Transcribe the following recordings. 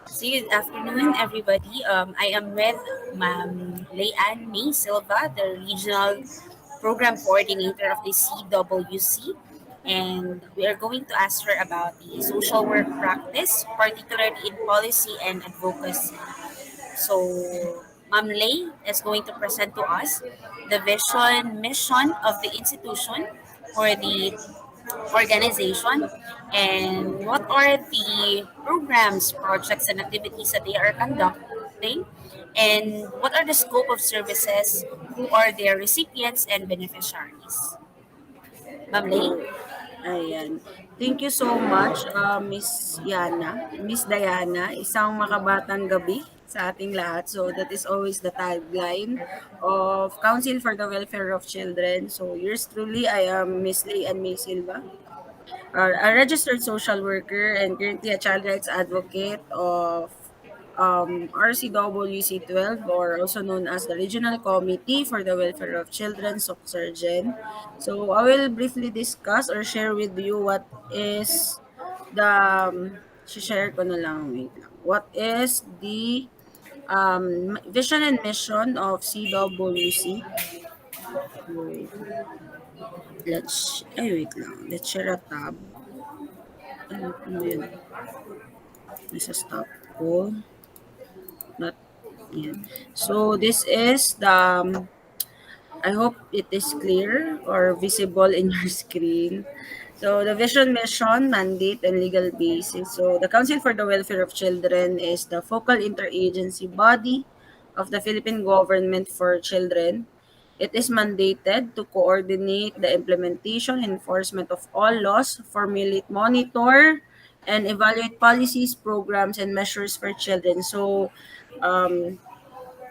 Good afternoon, everybody. I am with Ma'am Leanne May Silva, the Regional Program Coordinator of the CWC, and we are going to ask her about the social work practice, particularly in policy and advocacy. So, Ma'am Lay is going to present to us the vision, mission of the institution or the organization, and what are the programs, projects, and activities that they are conducting, and what are the scope of services, who are their recipients and beneficiaries. Ma'am Lay? So, ayan. Thank you so much, Miss Yana, Miss Diana. Isang makabatang gabi sa ating lahat. So, that is always the tagline of Council for the Welfare of Children. So, yours truly, I am Miss Lay and May Silva, a registered social worker and currently a child rights advocate of RCWC 12, or also known as the Regional Committee for the Welfare of Children, SOCSERGEN. So I will briefly discuss or share with you what is the, share ko na lang, wait lang. What is the vision and mission of CWC? So, wait lang. Let's share a tab. Ano yun? Nasa stop ko. Not, yan. So, this is the, I hope it is clear or visible in your screen. So, the vision, mission, mandate, and legal basis. So, the Council for the Welfare of Children is the focal interagency body of the Philippine government for children. It is mandated to coordinate the implementation and enforcement of all laws, formulate, monitor, and evaluate policies, programs, and measures for children. So, um,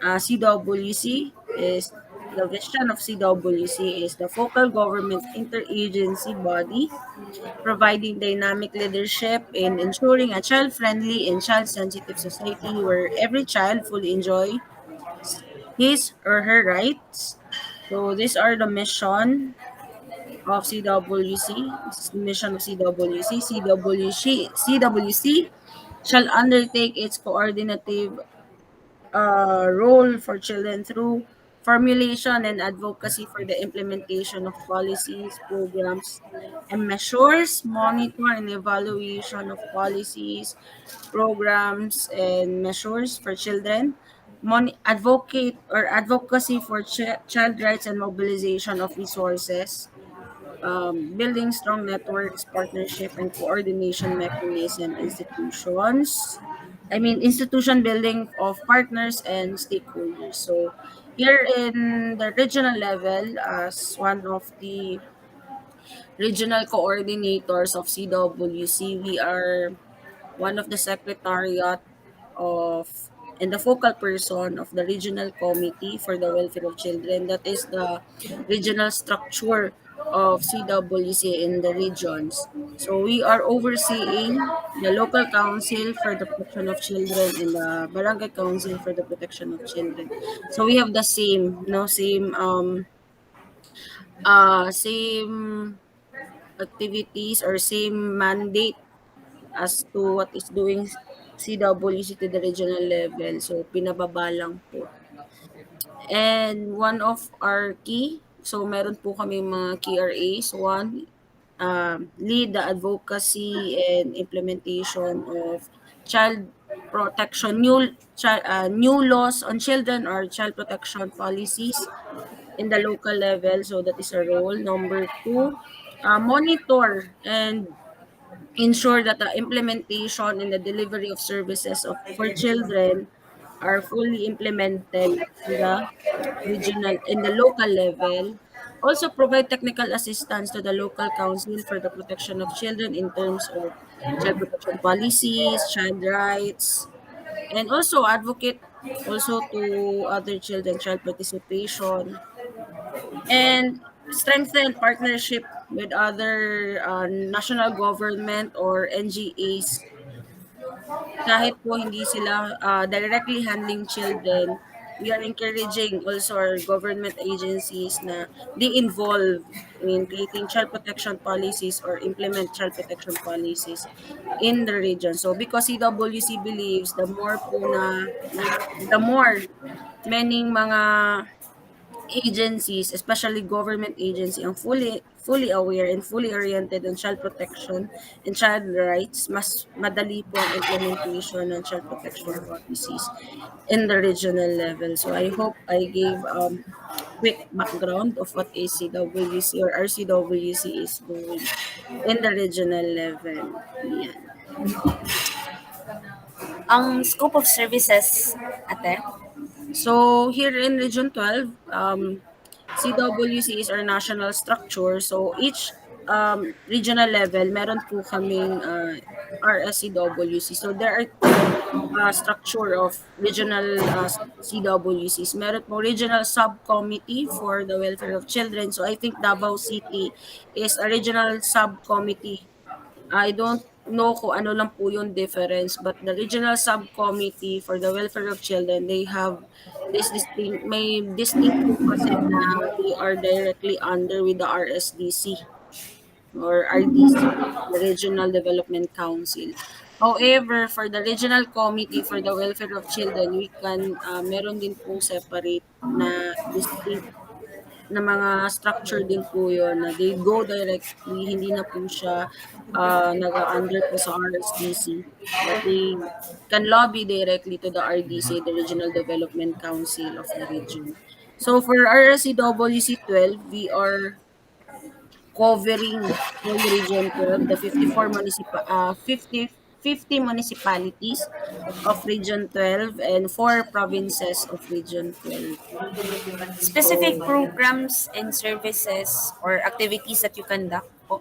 CWC is the vision of CWC is the focal government interagency body providing dynamic leadership in ensuring a child-friendly and child-sensitive society where every child fully enjoy his or her rights. So these are the mission of CWC. This is the mission of CWC. CWC shall undertake its coordinative role for children through formulation and advocacy for the implementation of policies, programs, and measures, monitor and evaluation of policies, programs, and measures for children, advocate or advocacy for child rights and mobilization of resources, building strong networks, partnership, and coordination mechanism institution building of partners and stakeholders. So here in the regional level, as one of the regional coordinators of CWC, we are one of the secretariat of and the focal person of the regional committee for the welfare of children. That is the regional structure of CWC in the regions. So we are overseeing the local council for the protection of children and the barangay council for the protection of children. So we have the same, no, same activities or same mandate as to what is doing CWC to the regional level. So, pinababa lang po. And one of our so meron po kami mga key RAs. One, lead the advocacy and implementation of child protection, new laws on children or child protection policies in the local level. So that is a role. Number two, monitor and ensure that the implementation and the delivery of services for children are fully implemented in the local level. Also provide technical assistance to the local council for the protection of children in terms of child protection policies, child rights, and also advocate also to other children, child participation, and strengthen partnership with other national government or NGAs kahit po hindi sila directly handling children. we are encouraging also our government agencies na they involve in creating child protection policies or implement child protection policies in the region. So because CWC believes the more many mga agencies, especially government agency, ang fully aware and fully oriented on child protection and child rights, mas madali po ang implementation ng child protection policies in the regional level. So I hope I gave quick background of what ACWC or RCWC is doing in the regional level. Yan. Ang scope of services, ate? So here in Region 12, CWC is our national structure. So each regional level, meron po kaming RSCWC. So there are two structure of regional CWCs. Meron po regional subcommittee for the welfare of children. So I think Davao City is a regional subcommittee. I don't know kung ano lang po yung difference, but the regional subcommittee for the welfare of children, they have this distinct, may distinct po kasi na they are directly under with the RSDC or RDC, the Regional Development Council. However, for the regional committee for the welfare of children, we can, meron din pong separate na distinct na mga structure din po yun na they go directly, hindi na po siya nag-under po sa RSDC. But they can lobby directly to the RDC, the Regional Development Council of the region. So for RSCWC 12, we are covering whole Region 12, the 50 municipalities of Region 12 and 4 provinces of Region 12. Specific So, programs and services or activities that you conduct po?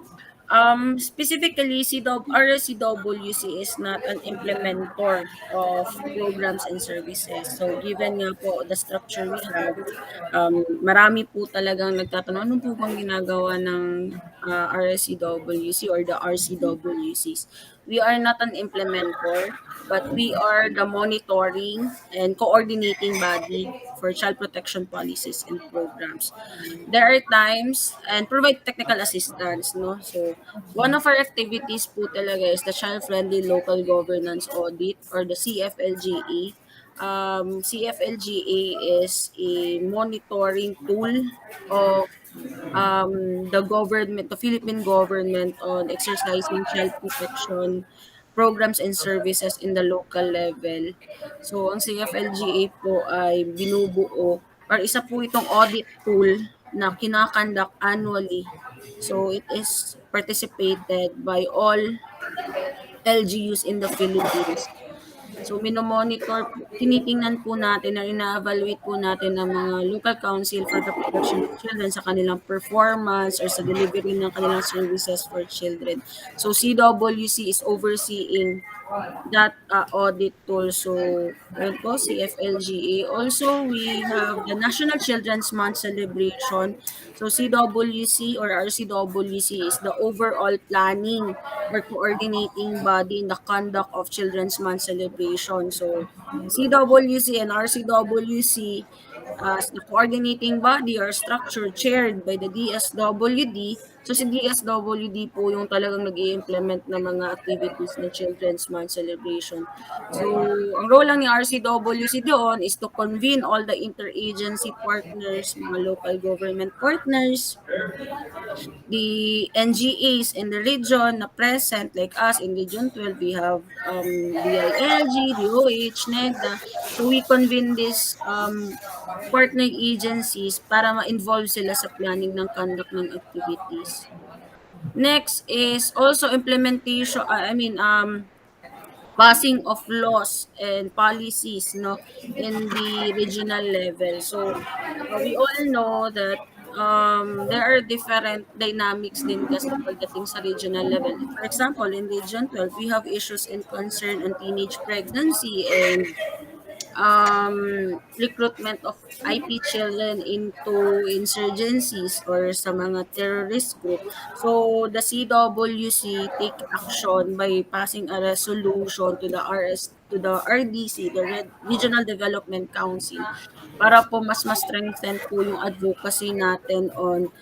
specifically, RSCWC is not an implementer of programs and services. So, given nga po the structure we have, marami po talagang nagtatanong, ano po bang ginagawa ng RSCWC or the RCWCs? We are not an implementer, but we are the monitoring and coordinating body for child protection policies and programs. There are times and provide technical assistance, no? So, one of our activities po talaga is the Child-Friendly Local Governance Audit or the CFLGA. CFLGA is a monitoring tool of the Philippine government on exercising child protection programs and services in the local level. So, ang CFLGA po ay binubuo or isa po itong audit tool na kinakandak annually. So, it is participated by all LGUs in the Philippines. So, tinitingnan po natin na ina-evaluate po natin ang mga local council for the protection of children sa kanilang performance or sa delivery ng kanilang services for children. So, CWC is overseeing that audit tool. So, ayun po, CFLGA. Also, we have the National Children's Month celebration. So, CWC or RCWC is the overall planning or coordinating body in the conduct of Children's Month celebration. So, CWC and RCWC as the coordinating body or structure chaired by the DSWD. So si DSWD po yung talagang nag-i-implement ng mga activities ng Children's Month celebration. So ang role lang ni RCWC doon is to convene all the interagency partners, mga local government partners, the NGAs in the region na present, like us in Region 12, we have DILG, DOH, NEDA. So we convene these partner agencies para ma-involve sila sa planning ng conduct ng activities. Next is also implementation, passing of laws and policies, no, in the regional level. So we all know that there are different dynamics din kasi pagdating sa regional level. For example, in Region 12, we have issues and concern on teenage pregnancy and recruitment of IP children into insurgencies or sa mga terrorist group. So the CWC take action by passing a resolution to the RDC, the Regional Development Council, para po mas strengthen po yung advocacy natin on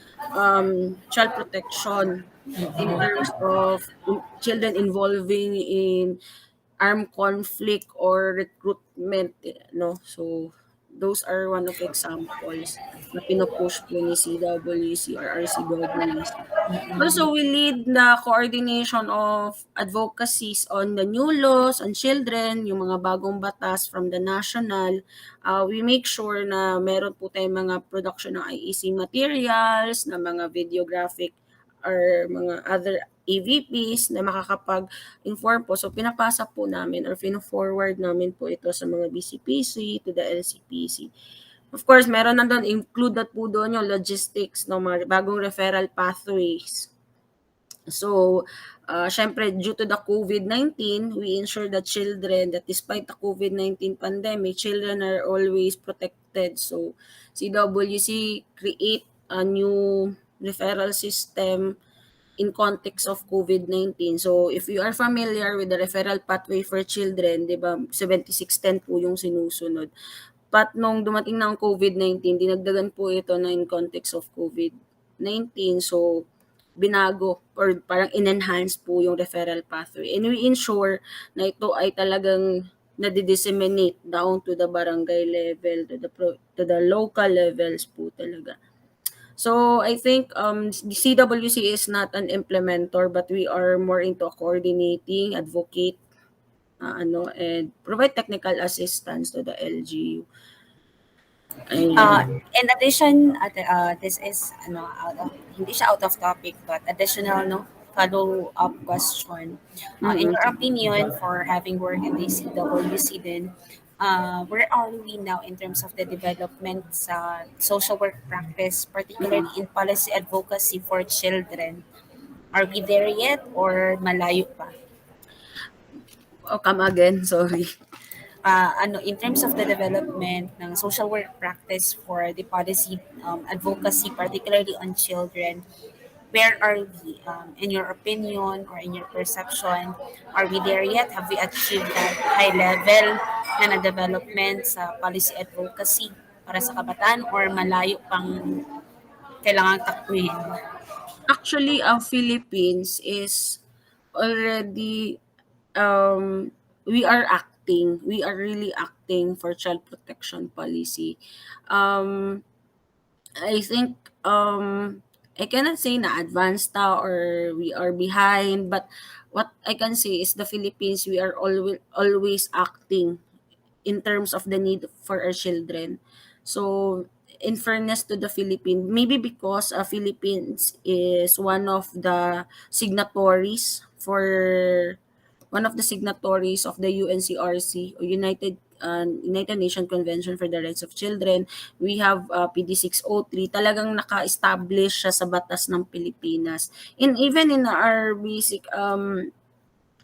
child protection in terms of children involving in armed conflict or recruitment, no? So, those are one of examples na pino-push po ni CWC or RCWC. Also, we lead the coordination of advocacies on the new laws on children, yung mga bagong batas from the national. We make sure na meron po tayong mga production ng IEC materials, na mga videographic or mga other AVPs na makakapag-inform po. So, pinapasa po namin or pino-forward namin po ito sa mga BCPC to the LCPC. Of course, meron na doon, included po doon yung logistics ng mga bagong referral pathways. So, syempre, due to the COVID-19, we ensure that children, that despite the COVID-19 pandemic, children are always protected. So, CWC create a new referral system in context of COVID-19. So, if you are familiar with the referral pathway for children, di ba, 7610 po yung sinusunod. But nung dumating na ang COVID-19, dinagdagan po ito na in context of COVID-19. So, binago or parang in-enhance po yung referral pathway. And we ensure na ito ay talagang nadi-disseminate down to the barangay level, to the local levels po talaga. So I think the CWC is not an implementer, but we are more into coordinating, advocate, and provide technical assistance to the LGU. Ayun. In addition, this is hindi siya out of topic but additional no follow up question. In Mm. your opinion, for having worked in the CWC, then where are we now in terms of the development sa social work practice, particularly Mm. in policy advocacy for children? Are we there yet or malayo pa? Oh, come again, sorry. In terms of the development ng social work practice for the policy advocacy, particularly on children, where are we? In your opinion or in your perception, are we there yet? Have we achieved that high level na development sa policy advocacy para sa kabataan or malayo pang kailangang takbuhin? Actually, ang Philippines is already we are acting. We are really acting for child protection policy. Um, I think I cannot say na advanced ta or we are behind, but what I can say is the Philippines, we are always acting in terms of the need for our children. So, in fairness to the Philippines, maybe because Philippines is one of the signatories of the UNCRC or United Nations Convention for the Rights of Children. We have PD 603, talagang naka-establish siya sa batas ng Pilipinas. And even in our basic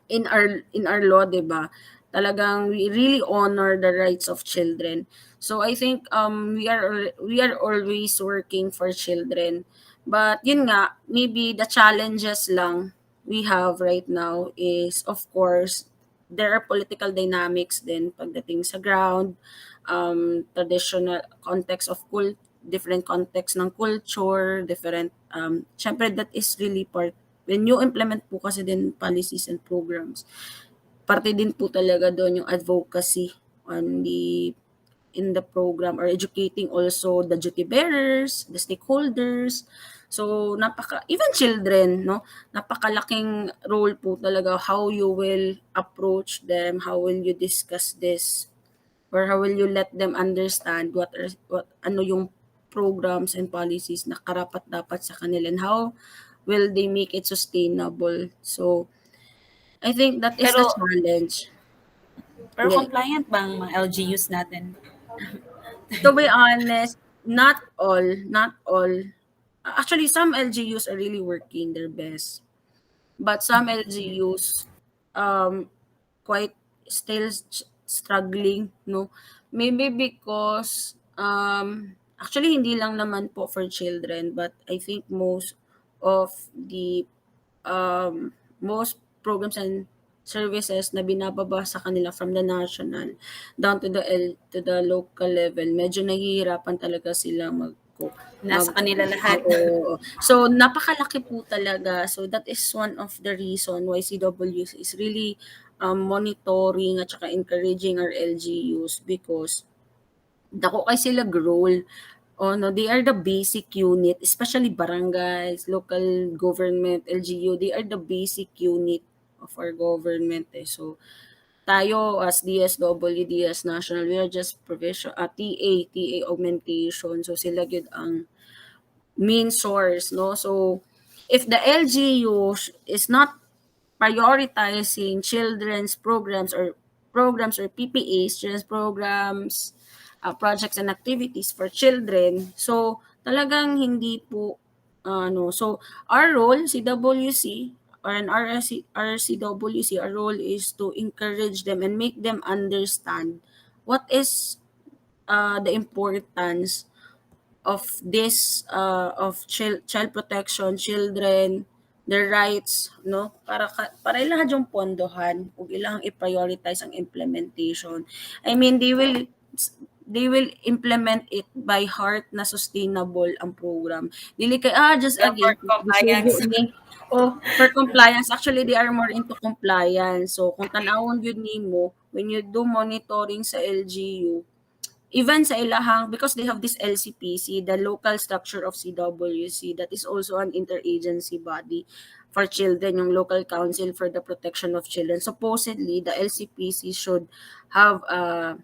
in our law, 'di ba? Talagang we really honor the rights of children. So I think we are always working for children. But yun nga, maybe the challenges lang we have right now is of course there are political dynamics din pagdating sa ground, traditional context of different context ng culture, different syempre that is really part when you implement po kasi din policies and programs, parte din po talaga doon yung advocacy on in the program or educating also the duty bearers, the stakeholders. So even children, no, napakalaking role po talaga how you will approach them, how will you discuss this, or how will you let them understand what ano yung programs and policies na karapat dapat sa kanila and how will they make it sustainable. So I think that is the Pero challenge. pero Yeah. compliant bang mga LGUs natin? To be honest, not all. Actually, some LGUs are really working their best, but some LGUs um quite still struggling, no, Maybe because, actually hindi lang naman po for children, but I think of the, most programs and services na binababa sa kanila from the national down to the local level, medyo nahihirapan talaga sila Nasa kanila lahat. oo. So, napakalaki po talaga. So, that is one of the reason why CWS is really, monitoring at saka encouraging our LGUs because dako kay sila role. Oh, no, they are the basic unit, especially barangays, local government, LGU, they are the basic unit of our government eh. So, tayo as DSW, DS National, we are just TA augmentation. So, sila gyud ang main source, no? So, if the LGU is not prioritizing children's programs or PPAs, children's programs, projects and activities for children. So, talagang hindi po so our role CWC or an RCWC, our role is to encourage them and make them understand what is the importance of this of child protection, children, their rights, no? Para ilahad yung pondohan ug ilang i-prioritize ang implementation. I mean, they will implement it by heart na sustainable ang program. Dili kay just Well, for again compliance. gisugo ni for compliance. Actually, they are more into compliance. So kung tan-awon gyud nimo when you do monitoring sa LGU, even sa ilahang because they have this LCPC, the local structure of CWC, that is also an interagency body for children, yung local council for the protection of children. Supposedly, the LCPC have uh,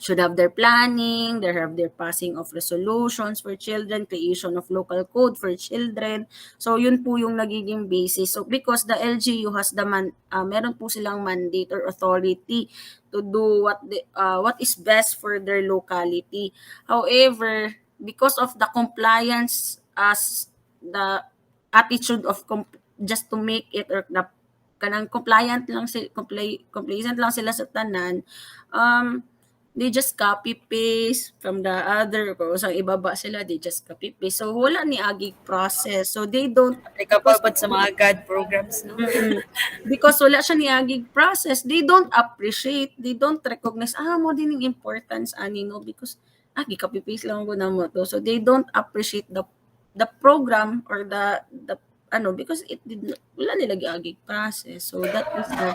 should have their planning, they have their passing of resolutions for children, creation of local code for children. So yun po yung nagiging basis. So because the LGU has meron po silang mandate or authority to do what is best for their locality. However, because of the compliance as the attitude of just to make it or the kanang compliant lang complacent lang sila sa tanan, um they just copy paste from the other kung sa ibaba sila they just copy paste so wala ni agi process so they don't Applicable because pa sa mga God programs, no? mm, because wala siya niaging process, they don't appreciate, they don't recognize, mo din yung importance ani no because copy paste lang ko na mo to. So they don't appreciate the program or the because wala nila giaging process. So that is the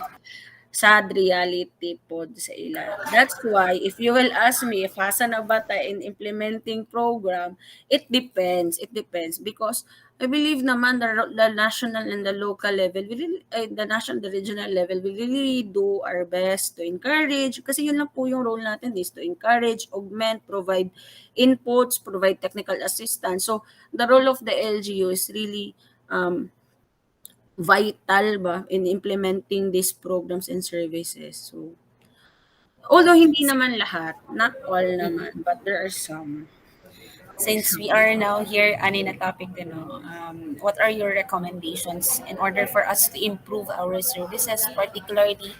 sad reality po sa ila. That's why if you will ask me if hasa na ba ta in implementing program, it depends. It depends because I believe naman the national and the local level, the national, the regional level, we really do our best to encourage. Kasi yun lang po yung role natin is to encourage, augment, provide inputs, provide technical assistance. So, the role of the LGU is really vital ba in implementing these programs and services. So, although hindi naman lahat, not all naman, but there are some. Since we are now here ani na topic what are your recommendations in order for us to improve our services, particularly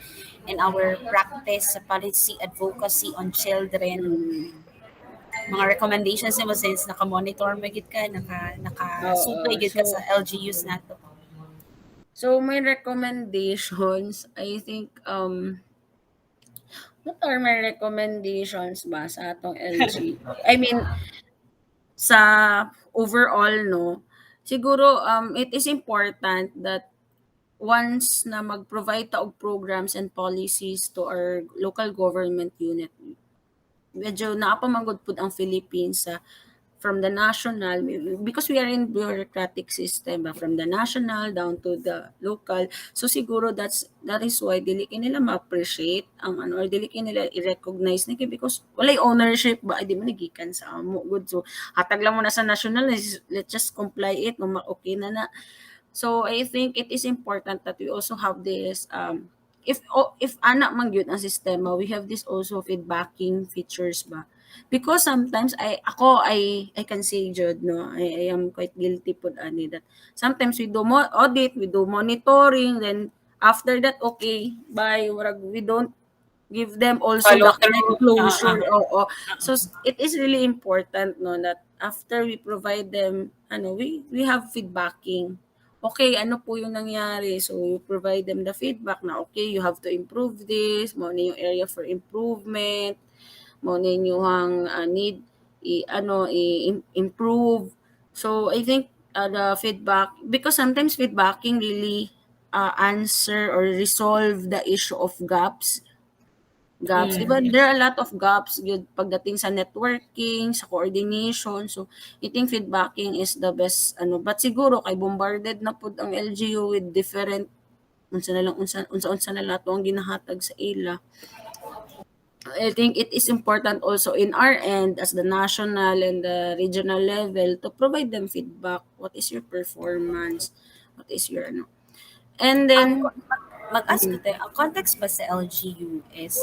in our practice sa policy advocacy on children? Mm, Mga recommendations mo since naka-monitor mo gid ka, naka-supply oo. gid ka sa LGUs nato. So my recommendations, I think, what are my recommendations ba sa atong LG? I mean, sa overall, no, siguro, it is important that once na mag-provide ta og programs and policies to our local government unit, medyo naapamangod pud ang Philippines sa from the national because we are in bureaucratic system from the national down to the local. So siguro that is why dili kay nila ma-appreciate ang or dili kay nila i-recognize na because walay ownership ba ay di man nagikan sa amo good. So hatag lang mo na sa national, let's just comply it okay na. So I think it is important that we also have this if anak man gyud ang sistema, we have this also feedbacking features ba. Because sometimes I can say jud no, I am quite guilty pud ani that sometimes we do audit, we do monitoring, then after that okay, bye, we don't give them also Follow the correct through. closure. Oo. So it is really important no that after we provide them we have feedbacking. Okay, ano po yung nangyari? So you provide them the feedback na okay, you have to improve this, mo na yung area for improvement, mo na yung need improve. So I think the feedback, because sometimes feedbacking really answer or resolve the issue of gaps. Di ba? Mm. There are a lot of gaps yun pagdating sa networking, sa coordination. So, I think feedbacking is the best but siguro kay bombarded na pud ang LGU with different unsa na lang unsa na lato ang ginahatag sa ila. I think it is important also in our end as the national and the regional level to provide them feedback. What is your performance? What is your And Ang then, mag-ask ko mm, tayo, ang context ba sa LGU is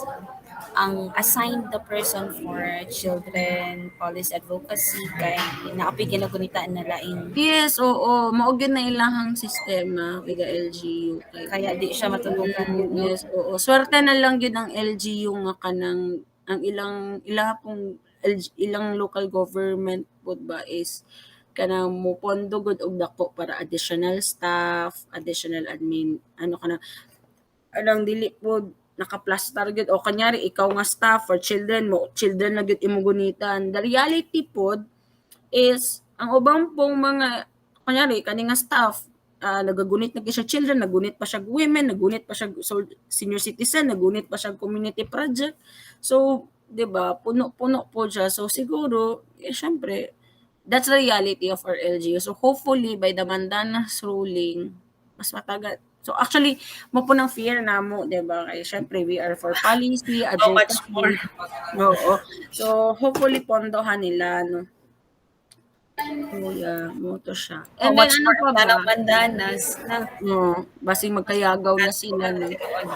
ang assigned the person for children policy advocacy kay naapi ginagunita na lain yes, oo, mao gyud na ilahang sistema with the LGU kay kaya di siya matutukan yun, no? yes, oo. Swerte na lang gyud ang LGU nga kanang ang ilang pong ilang local government pud ba is kanang mopondo gud og dako para additional staff, additional admin, dili pod nakaplastar gyud o kanyari ikaw nga staff for children na gyud imong gunitan. The reality pod is ang ubang pong mga kunyari kani nga staff nagagunit na gyud siya children, nagunit pa siya women, nagunit pa siya senior citizen, nagunit pa siya community project. So, 'di ba, puno-puno po siya. So siguro syempre that's the reality of our LGU. So hopefully by the Mandanas ruling mas matagal. So actually mo po ng fear namo, 'di ba? Kaya syempre we are for policy, How much more? advocacy. Oo. So hopefully pondohan nila no. So yeah, mo to siya. How And then much ano more pa ang ba? tanang bandanas na No, basig magkayagaw na sila no. tuwan.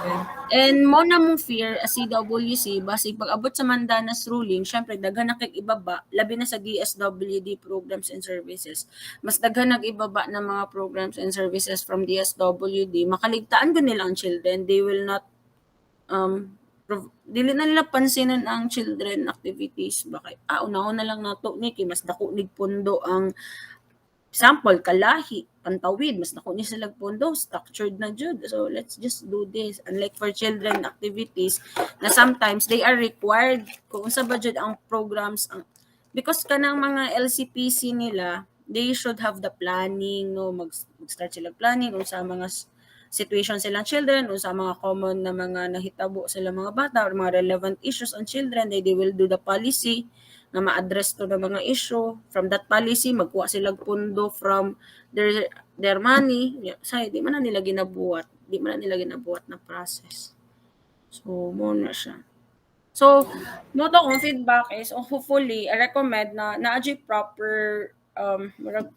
And mo na mong fear as CWC, basig pag-abot sa Mandanas ruling, syempre daghan na kay ibaba, labi na sa DSWD programs and services. Mas daghan nag-ibaba ng mga programs and services from DSWD, makaligtaan ko nila ang children. They will not dili na nila pansinan ang children activities. Bakit? Una-una lang nato ni kay mas dako nig pundo ang example, kalahi, pantawid, mas dako ni sila pondo, structured na jud. So let's just do this. Unlike for children activities na sometimes they are required kung unsa ba jud ang programs because kanang mga LCPC nila, they should have the planning no mag-start sila planning unsa mga situation silang children, unsa mga common na mga nahitabo sila mga bata or mga relevant issues on children, they will do the policy na ma-address to ng mga issue. From that policy, magkuha sila pundo from their money. Say, di man na nila ginabuhat. Di man na nila ginabuhat na process. So, muna siya. So, mo to kung feedback is, hopefully, I recommend na na-adjust proper murag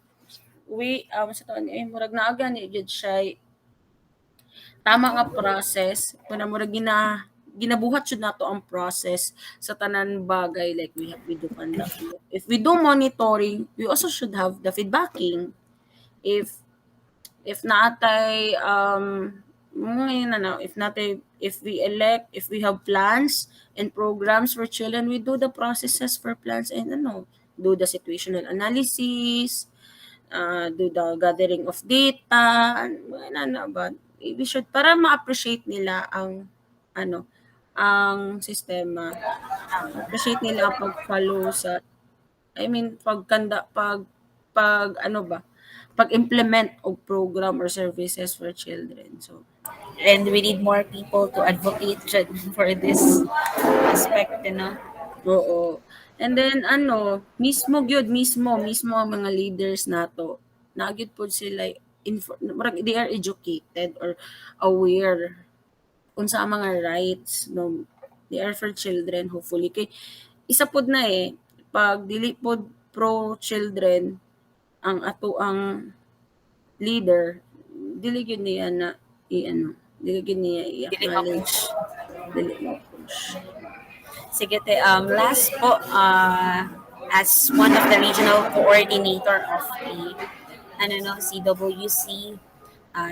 way sa to murag naaga ni jud siya tama nga process kuna murag ginabuhat jud nato ang process sa tanan bagay like we do conduct. If we do monitoring, we also should have the feedbacking. If naatay ngayon if natay if we elect, if we have plans and programs for children, we do the processes for plans and do the situational analysis, do the gathering of data, ba, we should para ma-appreciate nila ang sistema. Appreciate nila ang pag-follow sa I mean pag-implement og program or services for children. So, And we need more people to advocate for this aspect, you know. oo. And then mismo ang mga leaders nato. Nagyud pod sila they are educated or aware unsa ang mga rights no they are for children hopefully kay isa pod na pag dili pod pro children ang ato ang leader dili gyud niya na dili gyud niya Dili i-acknowledge ma-push. dili mo push. Sige, last po, as one of the regional coordinator of the CWC,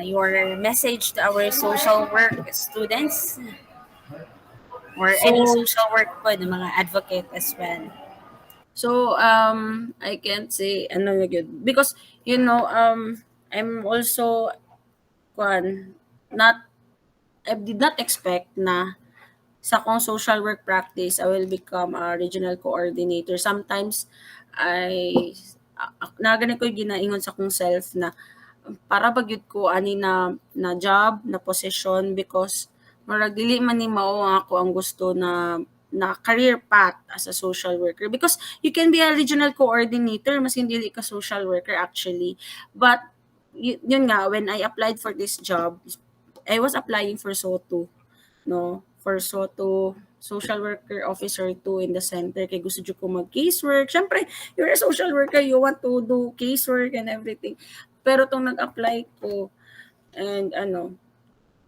your message to our social work students. or any So social work po ng mga advocate as well. I can't say ano na yun because I'm also kwan not I did not expect na sa akong social work practice, I will become a regional coordinator. Sometimes, na gani ko ginaingon sa akong self na para bagyod ko ani na job, na position because murag dili man ni mao ang ako ang gusto na career path as a social worker because you can be a regional coordinator mas hindi ka social worker actually, but yun nga when I applied for this job I was applying for SOTO, no, for SOTO, social worker officer 2 in the center kay gusto jud ko mag casework. Syempre, you're a social worker, you want to do casework and everything. Pero tong nag-apply ko and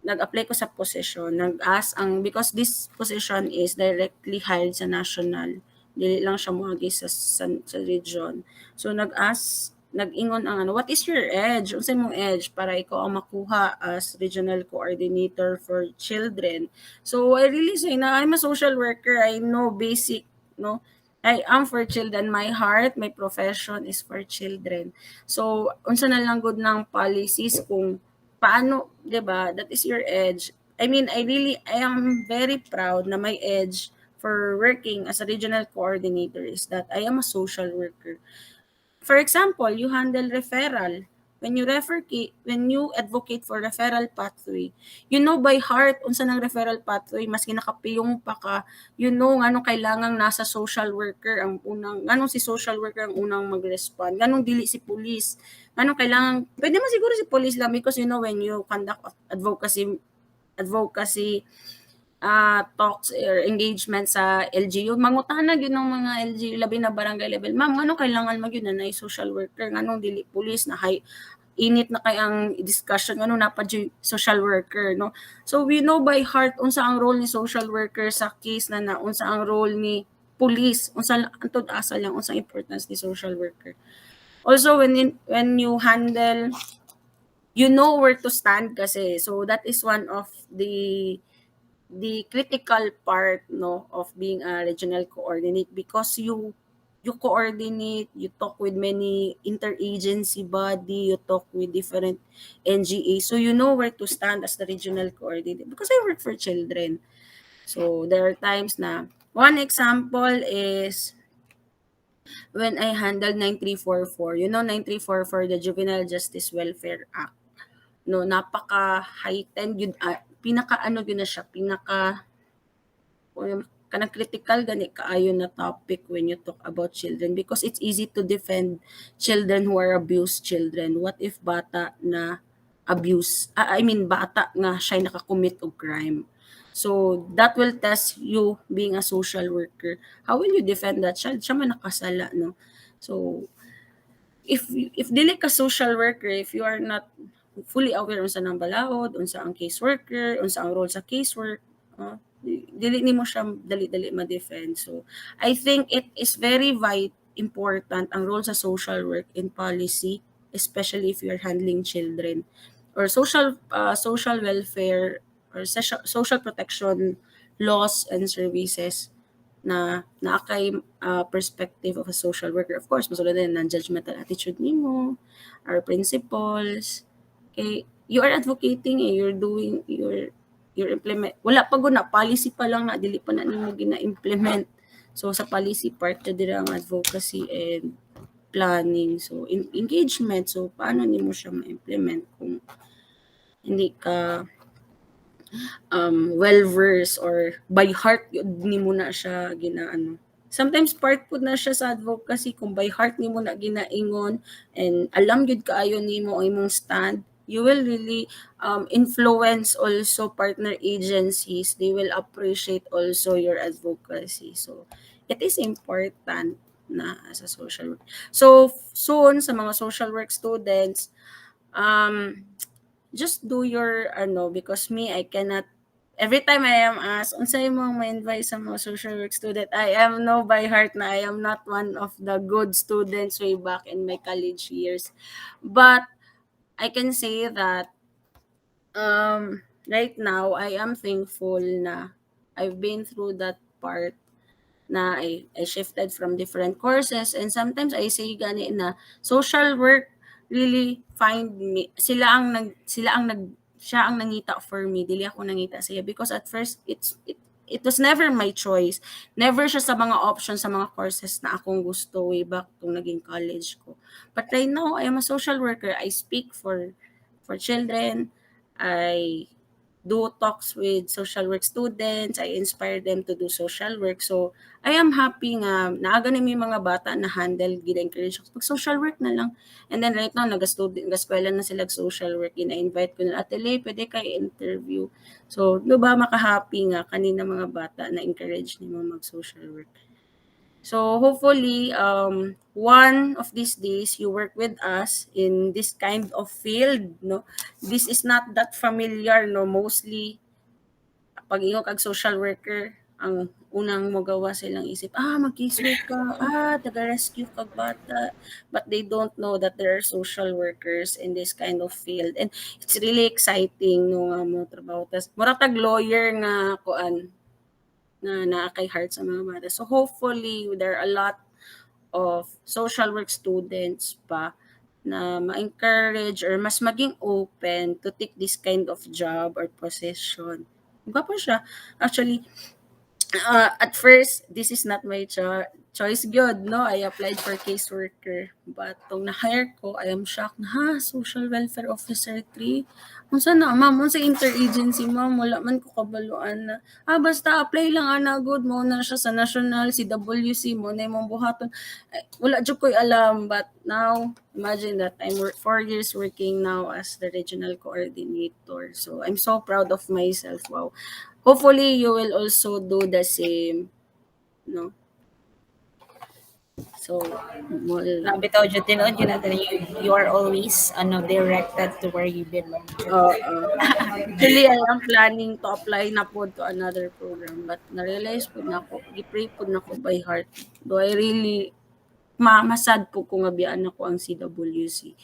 nag-apply ko sa position, nag-ask because this position is directly hired sa national, dili lang siya moagi sa region. So nag-ingon ang what is your edge? Unsay mong edge para ikaw ang makuha as regional coordinator for children. So I really say na I'm a social worker, I know basic, no, I am for children. My heart, my profession is for children. So, unsa na lang gud ng policies kung paano, 'di ba? That is your edge. I am very proud na my edge for working as a regional coordinator is that I am a social worker. For example, you handle referral. When you advocate for referral pathway, you know by heart unsa nang referral pathway maski nakapiyong pa ka, you know nganong kailangang nasa social worker ang unang nganong si social worker ang unang mag-respond, nganong dili si police, nganong kailangan pwede man siguro si police lang because you know when you conduct advocacy talks or engagement sa LGU, mangutana gyud ng mga LGU labi na barangay level. Ma'am, ano kailangan magyud na social worker nganong dili police na hay init na kay ang discussion ano na pa social worker, no. So we know by heart unsa ang role ni social worker sa case na unsa ang role ni police, unsa antod asa lang unsa importance ni social worker. Also when you handle, you know where to stand kasi, so that is one of the critical part, no, of being a regional coordinate because you coordinate, you talk with many interagency body, you talk with different NGA, so you know where to stand as the regional coordinator because I work for children. So there are times na one example is when I handled 9344, you know 9344, the Juvenile Justice Welfare Act, no, napaka heightened yun, pinaka ano yun na siya, pinaka kanang critical gani kaayo na topic when you talk about children because it's easy to defend children who are abused children. What if bata na bata nga siya naka-commit og crime? So that will test you being a social worker. How will you defend that child? Siya man nakasala, no? So if dili ka social worker, if you are not fully aware unsa nang balaod, unsa ang caseworker, unsa ang role sa casework, dili nimo siya dali-dali ma-defend. So I think it is very important ang role sa social work in policy, especially if you are handling children or social welfare or social protection laws and services na naakay perspective of a social worker. Of course, masulod din ng judgmental attitude nimo, our principles. Okay, you are advocating, you're implement. Wala pa gud na policy pa lang na dili pa na nimo gina-implement. So sa policy part na dira ang advocacy and planning. So engagement. So paano nimo siya ma-implement kung hindi ka well versed or by heart ni mo na siya ginaano. Sometimes part pud na siya sa advocacy kung by heart nimo na ginaingon and alam gyud kaayo nimo ang imong stand, you will really influence also partner agencies. They will appreciate also your advocacy. So it is important na as a social work. So soon sa mga social work students, um just do your because me I cannot every time I am asked unsay mo ma-advise sa mga social work student, I am no by heart na I am not one of the good students way back in my college years, but I can say that right now I am thankful na I've been through that part na I shifted from different courses, and sometimes I say gani na social work really find me, sila ang nag siya ang nangita for me, dili ako nangita siya, because at first it was never my choice, never siya sa mga options sa mga courses na akong gusto way back kung naging college ko. But right now I am a social worker. I speak for children. I do talks with social work students. I inspire them to do social work. So, I am happy nga naaga na may mga bata na handle, gina-encourage ako. Pag social work na lang. And then right now, nag-eskwela na sila social work. Ina-invite ko na, Ate Lay, pwede kayo interview. So, di ba maka-happy nga kanina mga bata na encourage ni mo mag-social work. So hopefully, one of these days you work with us in this kind of field, no? This is not that familiar, no? Mostly, pag ingo kag social worker, ang unang magawa silang isip, mag-casework ka, taga-rescue kag bata. But they don't know that there are social workers in this kind of field. And it's really exciting, no, nga mo trabaho. Tas, mura tag lawyer nga, kuan, na naakay heart sa mga bata. So hopefully, there are a lot of social work students pa na ma-encourage or mas maging open to take this kind of job or position. Gwapo siya. Actually, at first, this is not my choice good, no? I applied for caseworker. But tong na-hire ko, I am shocked na, social welfare officer 3. Unsa na, ma'am, unsa interagency, ma'am, wala man ko kabaluan na. Basta apply lang ana good mo na siya sa national, CWC mo na imong buhaton. Wala jud ko'y alam, but now, imagine that I'm 4 years working now as the regional coordinator. So I'm so proud of myself. Wow. Hopefully, you will also do the same, no? So, wala. Bitaw jud tinuod yun natin, you are always directed to where you belong. Actually, I am planning to apply na po to another program, but na-realize po na ako, gi-pray po na ako by heart. Do I really, masad po kung abiyaan ako ang CWC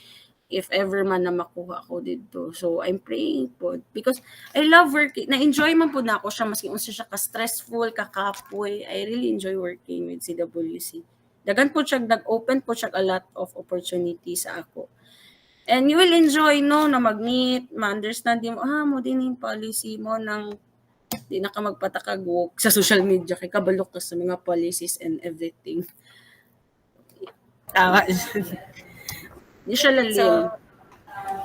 if ever man na makuha ako dito. So, I'm praying po. Because I love working. Na-enjoy man po na ako siya, maski unsa siya ka-stressful, kakapoy. I really enjoy working with CWC. Dagan po siya, nag-open po siya a lot of opportunities sa ako. And you will enjoy, no, na mag-meet, ma-understand mo, mo din yung policy mo ng di na ka magpatakagwok sa social media kay kabalok ka sa mga policies and everything. Tama. Di siya lalim.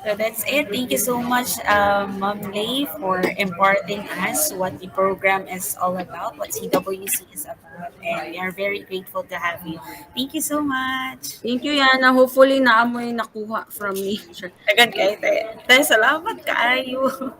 So that's it. Thank you so much, Ma'am Lay, for imparting us what the program is all about, what CWC is about, and we are very grateful to have you. Thank you so much. Thank you, Yana. Hopefully, naamoy nakuha from me. Agad kayo, te. Te, salamat kaayo.